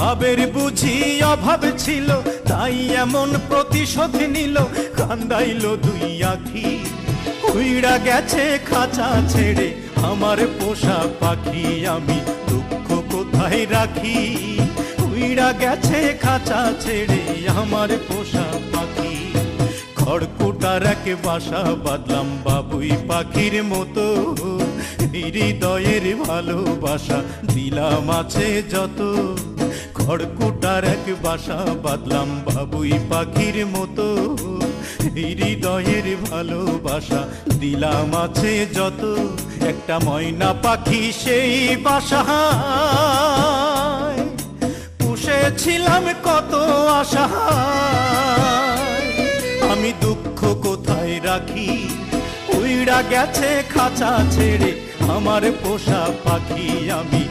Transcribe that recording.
ভাবের বুঝি অভাব ছিল, তাই এমন প্রতিশোধ নিল। কান্দাইল দুই আখি, উইড়া গেছে খাঁচা ছেড়ে আমার পোষা পাখি। আমি দুঃখ কোথায় রাখি, উইড়া গেছে খাঁচা ছেড়ে আমার পোষা পাখি। খড়কুটার এক বাসা বাঁধলাম বাবুই পাখির মতো, হৃদয়ের ভালোবাসা দিলাম আছে যত। খড়কুটার এক বাসা বাঁধলাম বাবুই পাখির মতো, হৃদয়ের ভালোবাসা দিলাম আছে যত। একটা ময়না পাখি সেই বাসায় পুষেছিলাম কত আশা। আমি দুঃখ কোথায় রাখি, উইড়া গেছে খাঁচা ছেড়ে আমার পোষা পাখি। আমি